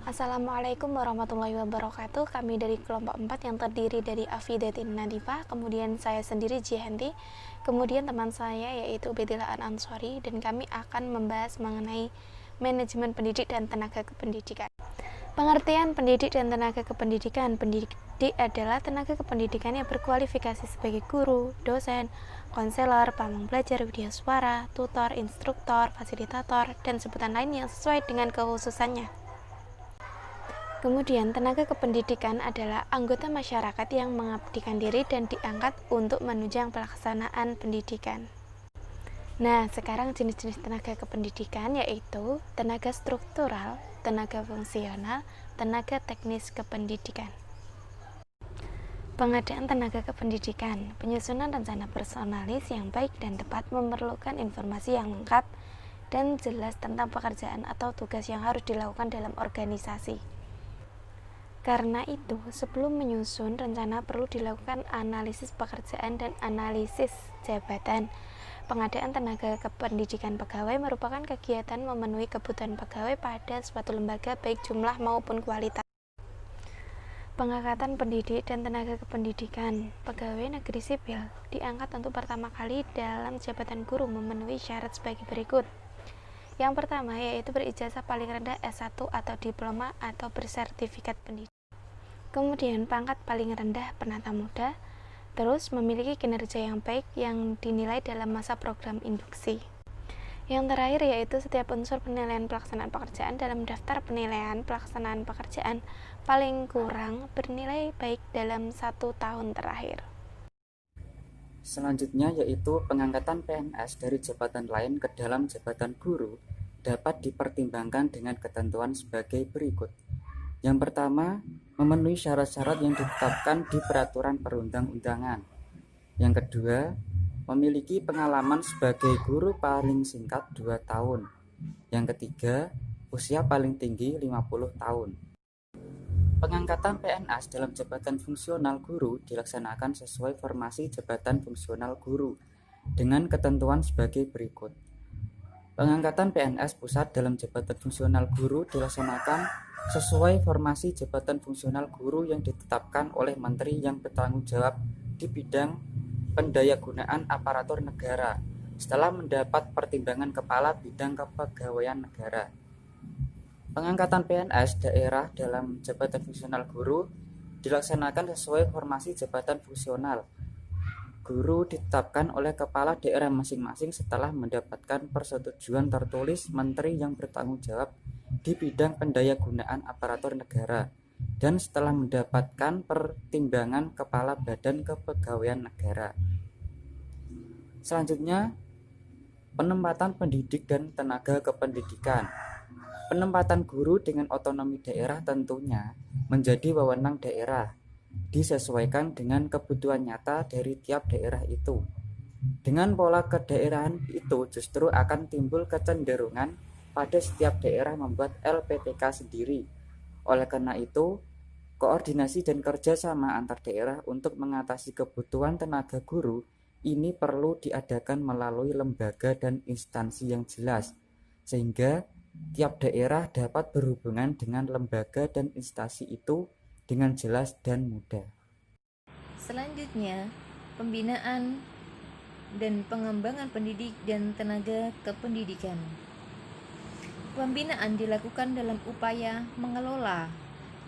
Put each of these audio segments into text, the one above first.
Assalamualaikum warahmatullahi wabarakatuh. Kami dari kelompok 4 yang terdiri dari Afidatin Nadifah, kemudian saya sendiri Jihanti, kemudian teman saya yaitu Ubedillah An-Ansori, dan kami akan membahas mengenai manajemen pendidik dan tenaga kependidikan. Pengertian pendidik dan tenaga kependidikan. Pendidik adalah tenaga kependidikan yang berkualifikasi sebagai guru, dosen, konselor, pamong belajar, widya suara, tutor, instruktor, fasilitator, dan sebutan lain yang sesuai dengan kekhususannya. Kemudian, tenaga kependidikan adalah anggota masyarakat yang mengabdikan diri dan diangkat untuk menunjang pelaksanaan pendidikan. Nah, sekarang jenis-jenis tenaga kependidikan yaitu tenaga struktural, tenaga fungsional, tenaga teknis kependidikan. Pengadaan tenaga kependidikan, penyusunan rencana personalis yang baik dan tepat memerlukan informasi yang lengkap dan jelas tentang pekerjaan atau tugas yang harus dilakukan dalam organisasi. Karena itu, sebelum menyusun rencana perlu dilakukan analisis pekerjaan dan analisis jabatan. Pengadaan tenaga kependidikan pegawai merupakan kegiatan memenuhi kebutuhan pegawai pada suatu lembaga baik jumlah maupun kualitas. Pengangkatan pendidik dan tenaga kependidikan. Pegawai negeri sipil diangkat untuk pertama kali dalam jabatan guru memenuhi syarat sebagai berikut. Yang pertama yaitu berijazah paling rendah S1 atau diploma atau bersertifikat pendidik. Kemudian pangkat paling rendah penata muda, terus memiliki kinerja yang baik yang dinilai dalam masa program induksi. Yang terakhir yaitu setiap unsur penilaian pelaksanaan pekerjaan dalam daftar penilaian pelaksanaan pekerjaan paling kurang bernilai baik dalam 1 tahun terakhir. Selanjutnya yaitu pengangkatan PNS dari jabatan lain ke dalam jabatan guru dapat dipertimbangkan dengan ketentuan sebagai berikut. Yang pertama, memenuhi syarat-syarat yang ditetapkan di peraturan perundang-undangan. Yang kedua, memiliki pengalaman sebagai guru paling singkat 2 tahun. Yang ketiga, usia paling tinggi 50 tahun. Pengangkatan PNS dalam jabatan fungsional guru dilaksanakan sesuai formasi jabatan fungsional guru dengan ketentuan sebagai berikut. Pengangkatan PNS pusat dalam jabatan fungsional guru dilaksanakan sesuai formasi jabatan fungsional guru yang ditetapkan oleh Menteri yang bertanggung jawab di bidang pendayagunaan aparatur negara setelah mendapat pertimbangan Kepala Bidang Kepegawaian Negara. Pengangkatan PNS daerah dalam jabatan fungsional guru dilaksanakan sesuai formasi jabatan fungsional. Guru ditetapkan oleh kepala daerah masing-masing setelah mendapatkan persetujuan tertulis Menteri yang bertanggung jawab di bidang pendayagunaan aparatur negara dan setelah mendapatkan pertimbangan Kepala Badan Kepegawaian Negara. Selanjutnya, penempatan pendidik dan tenaga kependidikan. Penempatan guru dengan otonomi daerah tentunya menjadi wewenang daerah, disesuaikan dengan kebutuhan nyata dari tiap daerah itu. Dengan pola kedaerahan itu justru akan timbul kecenderungan pada setiap daerah membuat LPTK sendiri. Oleh karena itu, koordinasi dan kerjasama antar daerah untuk mengatasi kebutuhan tenaga guru ini perlu diadakan melalui lembaga dan instansi yang jelas, sehingga tiap daerah dapat berhubungan dengan lembaga dan instansi itu dengan jelas dan mudah. Selanjutnya, pembinaan dan pengembangan pendidik dan tenaga kependidikan. Pembinaan dilakukan dalam upaya mengelola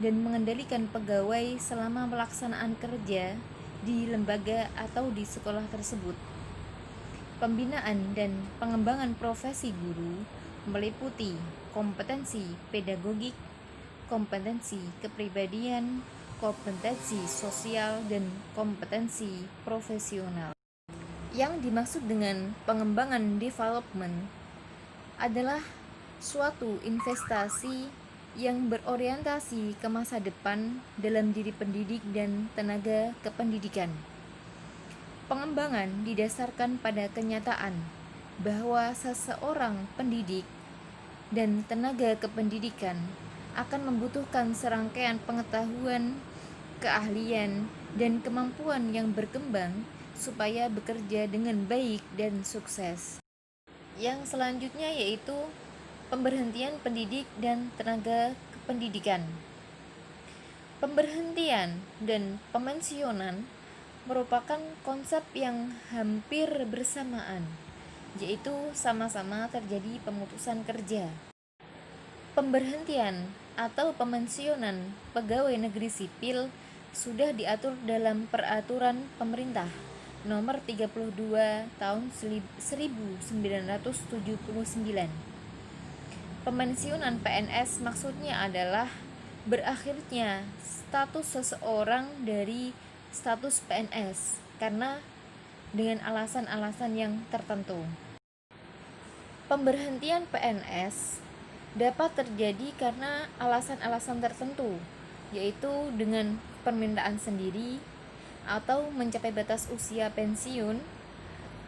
dan mengendalikan pegawai selama pelaksanaan kerja di lembaga atau di sekolah tersebut. Pembinaan dan pengembangan profesi guru meliputi kompetensi pedagogik, kompetensi kepribadian, kompetensi sosial, dan kompetensi profesional. Yang dimaksud dengan pengembangan development adalah suatu investasi yang berorientasi ke masa depan dalam diri pendidik dan tenaga kependidikan. Pengembangan didasarkan pada kenyataan bahwa seseorang pendidik dan tenaga kependidikan akan membutuhkan serangkaian pengetahuan, keahlian, dan kemampuan yang berkembang supaya bekerja dengan baik dan sukses. Yang selanjutnya yaitu pemberhentian pendidik dan tenaga pendidikan. Pemberhentian dan pemensionan merupakan konsep yang hampir bersamaan, yaitu sama-sama terjadi pemutusan kerja. Pemberhentian atau pemensionan pegawai negeri sipil sudah diatur dalam Peraturan Pemerintah Nomor 32 Tahun 1979. Pemensiunan PNS maksudnya adalah berakhirnya status seseorang dari status PNS karena dengan alasan-alasan yang tertentu. Pemberhentian PNS dapat terjadi karena alasan-alasan tertentu, yaitu dengan permintaan sendiri atau mencapai batas usia pensiun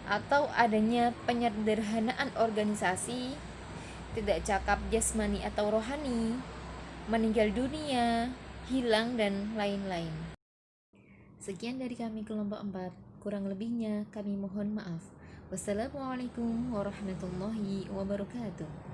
atau adanya penyederhanaan organisasi, tidak cakap jasmani atau rohani, meninggal dunia, hilang, dan lain-lain. Sekian dari kami kelompok 4, kurang lebihnya kami mohon maaf. Wassalamualaikum warahmatullahi wabarakatuh.